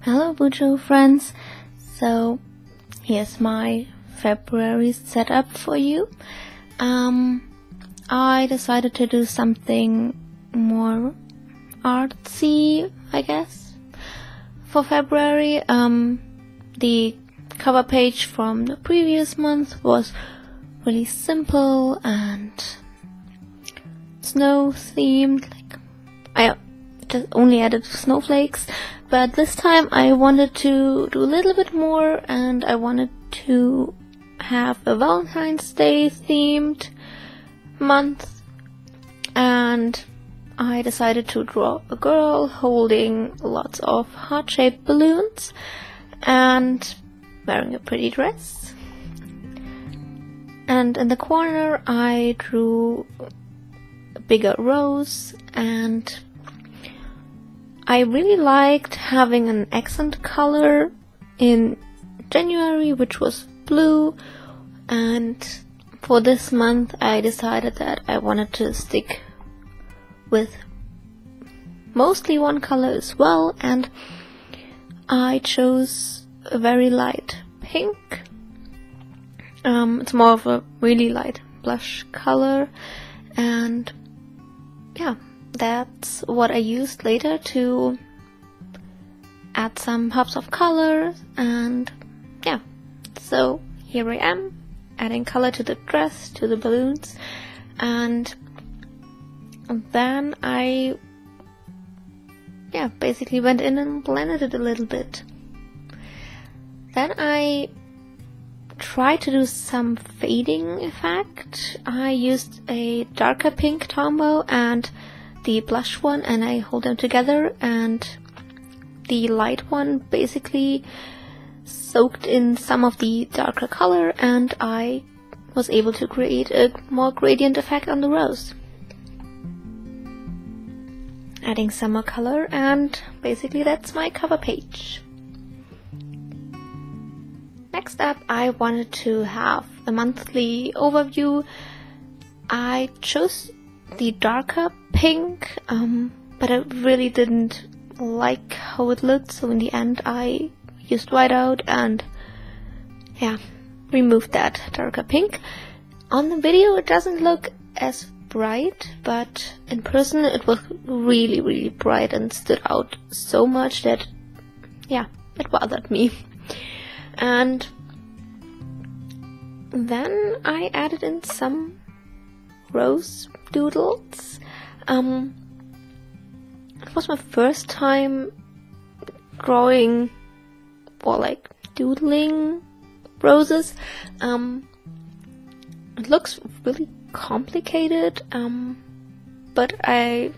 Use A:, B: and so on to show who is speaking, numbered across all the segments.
A: Hello Bujo friends, so here's my February setup for you. I decided to do something more artsy, I guess, for February. The cover page from the previous month was really simple and snow themed, I just only added snowflakes, but this time I wanted to do a little bit more, and I wanted to have a Valentine's Day themed month, and I decided to draw a girl holding lots of heart-shaped balloons and wearing a pretty dress. And in the corner I drew a bigger rose, and I really liked having an accent color in January, which was blue, and for this month I decided that I wanted to stick with mostly one color as well, and I chose a very light pink. It's more of a really light blush color, and yeah, that's what I used later to add some pops of color. And yeah, so here I am adding color to the dress, to the balloons, and then I basically went in and blended it a little bit. Then I tried to do some fading effect. I used a darker pink tombow and the blush one, and I hold them together, and the light one basically soaked in some of the darker color, and I was able to create a more gradient effect on the rose. Adding some more color, and basically that's my cover page. Next up, I wanted to have a monthly overview. I chose the darker pink, but I really didn't like how it looked, so in the end I used whiteout and removed that darker pink. On the video it doesn't look as bright, but in person it was really, really bright and stood out so much that it bothered me. And then I added in some rose doodles. It was my first time drawing or doodling roses. It looks really complicated, but I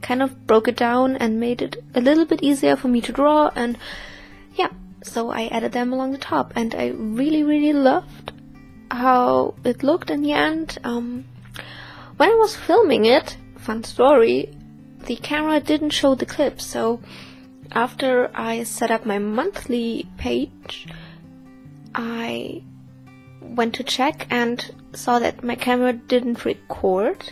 A: kind of broke it down and made it a little bit easier for me to draw, and so I added them along the top, and I really, really loved how it looked in the end. When I was filming it, fun story, the camera didn't show the clip, so after I set up my monthly page, I went to check and saw that my camera didn't record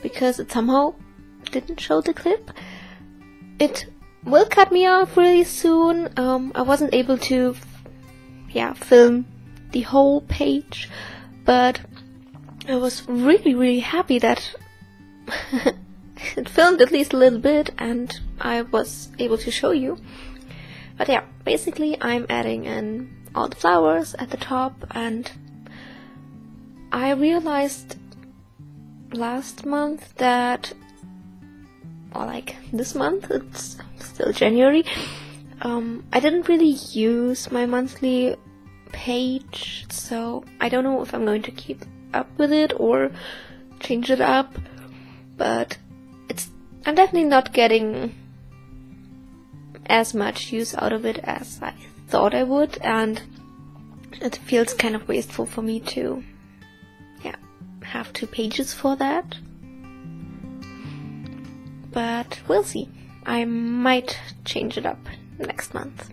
A: because it somehow didn't show the clip. It will cut me off really soon. I wasn't able to film the whole page, but I was really, really happy that it filmed at least a little bit and I was able to show you. But basically I'm adding in all the flowers at the top, and I realized last month that, this month, it's still January, I didn't really use my monthly page, so I don't know if I'm going to keep up with it or change it up, but I'm definitely not getting as much use out of it as I thought I would, and it feels kind of wasteful for me to have 2 pages for that. But we'll see. I might change it up next month.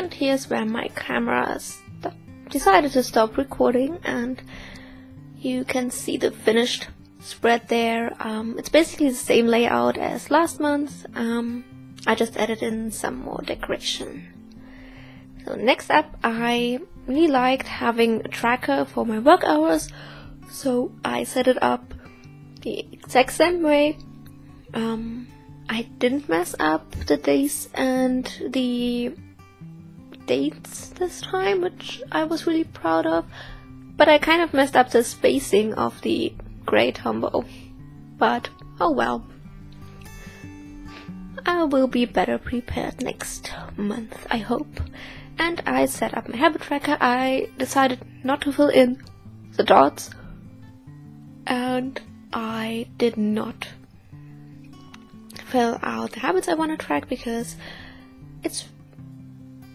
A: And here's where my camera decided to stop recording, and you can see the finished spread there. It's basically the same layout as last month. I just added in some more decoration. So next up, I really liked having a tracker for my work hours, so I set it up the exact same way. I didn't mess up the days and the dates this time, which I was really proud of, but I kind of messed up the spacing of the grey tombow, but oh well. I will be better prepared next month, I hope. And I set up my habit tracker. I decided not to fill in the dots, and I did not fill out the habits I want to track because it's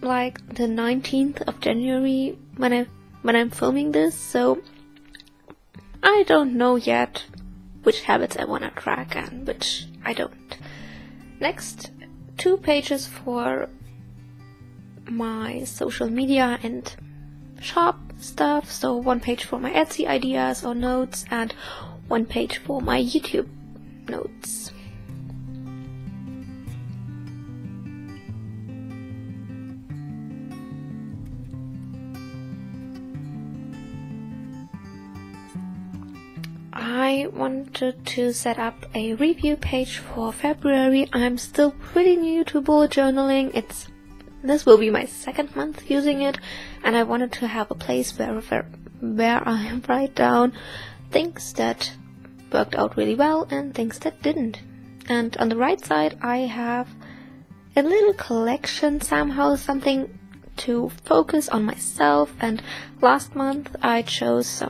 A: like the 19th of January when I'm filming this, so I don't know yet which habits I want to track and which I don't. Next, 2 pages for my social media and shop stuff, so 1 page for my Etsy ideas or notes and 1 page for my YouTube notes. I wanted to set up a review page for February. I'm still pretty new to bullet journaling. This will be my 2nd month using it, and I wanted to have a place where I write down things that worked out really well and things that didn't. And on the right side I have a little collection, somehow something to focus on myself, and last month I chose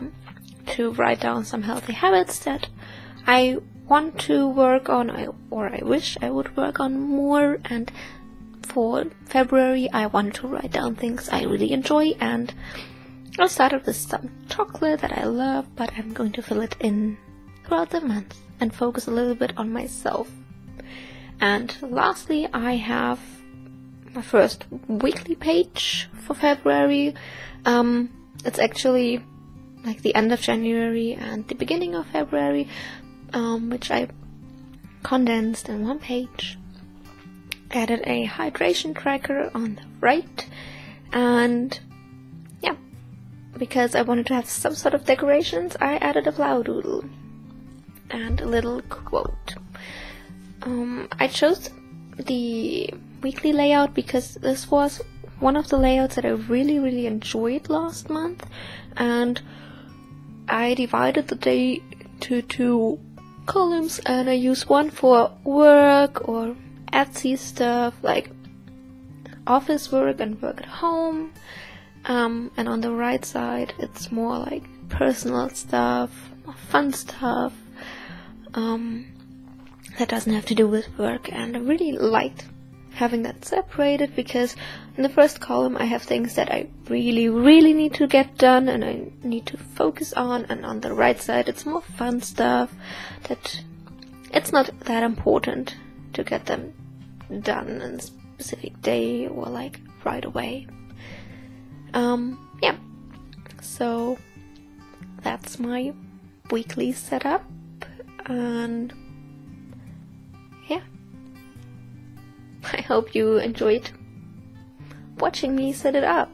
A: to write down some healthy habits that I want to work on, or I wish I would work on more. And for February I wanted to write down things I really enjoy, and I started with some chocolate that I love, but I'm going to fill it in throughout the month and focus a little bit on myself. And lastly, I have my first weekly page for February. It's actually like the end of January and the beginning of February, which I condensed in 1 page. Added a hydration tracker on the right, and yeah, because I wanted to have some sort of decorations, I added a flower doodle and a little quote. I chose the weekly layout because this was one of the layouts that I really enjoyed last month, and I divided the day to 2 columns, and I used one for work or Etsy stuff like office work and work at home, and on the right side it's more like personal stuff, more fun stuff that doesn't have to do with work. And I really liked having that separated, because in the first column I have things that I really need to get done and I need to focus on, and on the right side it's more fun stuff that it's not that important to get them done in a specific day or like right away. Yeah, so that's my weekly setup, and yeah, I hope you enjoyed watching me set it up.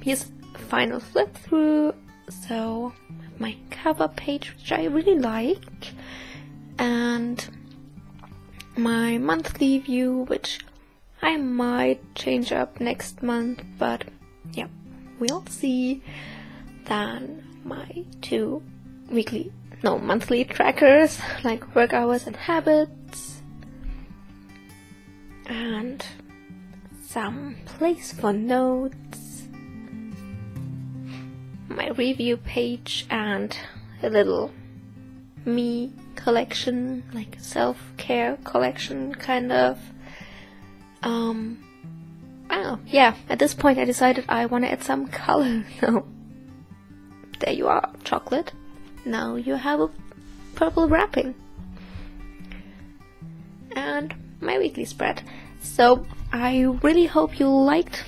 A: Here's a final flip through, so my cover page, which I really like, and my monthly view, which I might change up next month, but yeah, we'll see. Then my 2 monthly trackers like work hours and habits, and some place for notes, my review page, and a little me collection, like self-care collection kind of. I don't know, yeah, at this point I decided I want to add some color. So there you are, chocolate. Now you have a purple wrapping. And my weekly spread. So I really hope you liked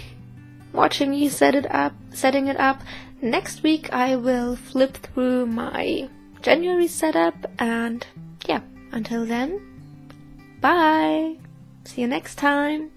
A: watching me setting it up. Next week I will flip through my January setup, and yeah, until then, bye! See you next time!